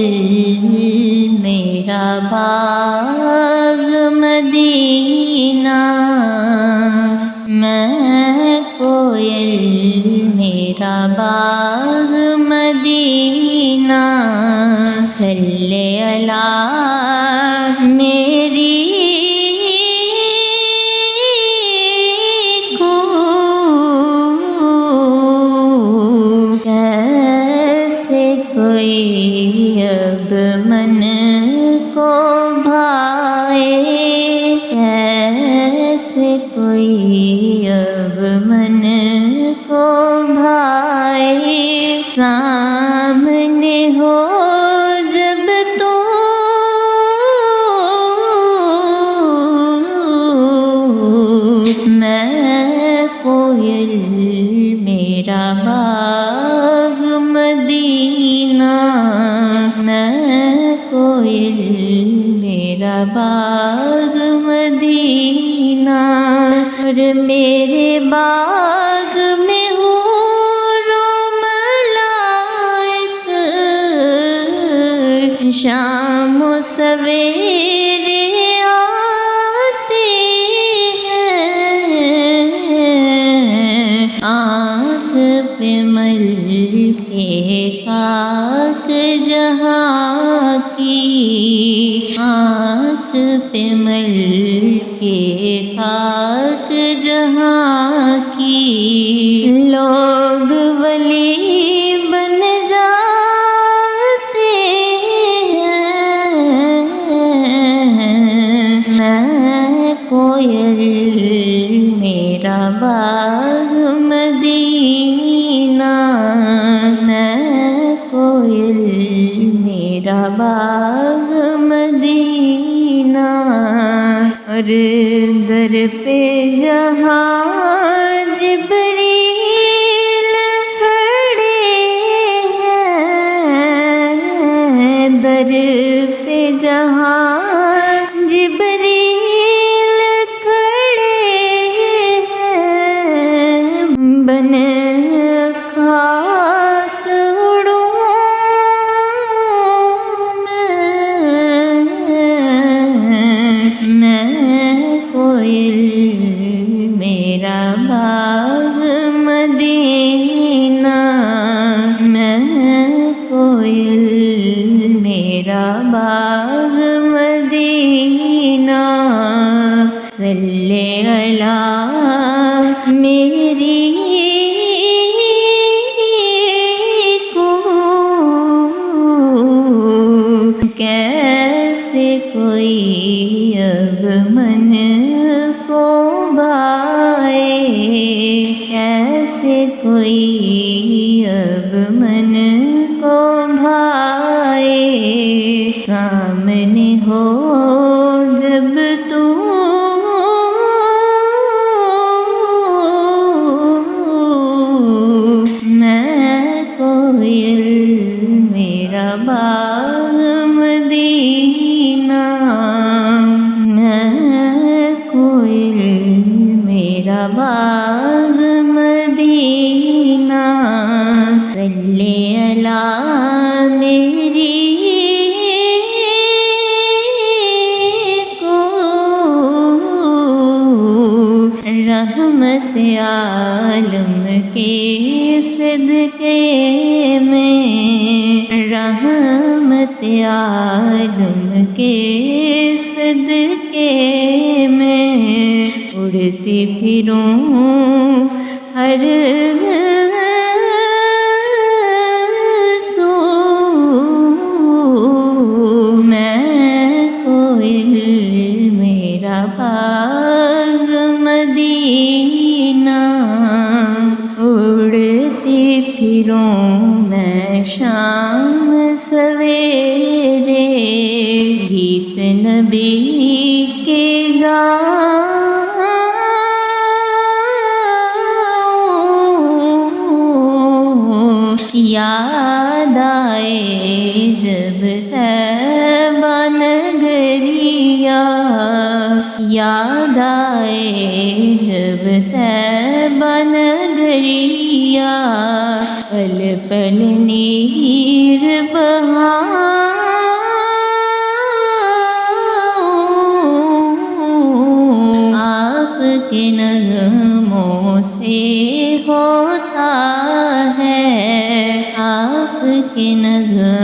کوئل میرا باغ مدینہ، میں کوئل میرا باغ مدینہ، صلی اللہ میری کوئی اب من کو بھائے، کیسے کوئی اب من کو بھائے، سامنے ہو جب تو میں کوئل میرا باغ مدینہ، میں کوئل میرا باغ مدینہ، اور میرے باغ میں حور و ملائک شام و سویرے آتے ہیں، آنکھ پہ مل کے خاک جہاں کی، آنکھ پہ مل کے خاک جہاں کی، لوگ ولی بن جاتے ہیں، میں کوئل میرا باغ مدینہ، میں کوئل میرا باغ مدینہ، اور در پہ جہاں جبریل کھڑے ہیں، در پہ جہاں جبریل کھڑے ہیں، بن خاک اڑوں میں کوئل میرا باغ مدینہ، میں کوئل میرا باغ مدینہ، صلی اللہ میری کیسے کوئی اب من کو بھائے، کیسے کوئی اب من کو بھائے، سامنے ہو جب تو میں کوئل میرا باغ مدینہ، میں کوئل میرا باغ مدینہ، صلی اللہ میری رحمت عالم کے صدقے میں، رحمت عالم کے صدقے میں، اڑتی پھروں ہر سو، میں کوئل میرا باغ مدینہ، اڑتی پھروں میں شام سویرے، گیت نبی کے گاؤں، یاد آئے جب طیبہ نگریا، یاد آئے جب طیبہ نگریا، پل پل نیر بہا کے نغمے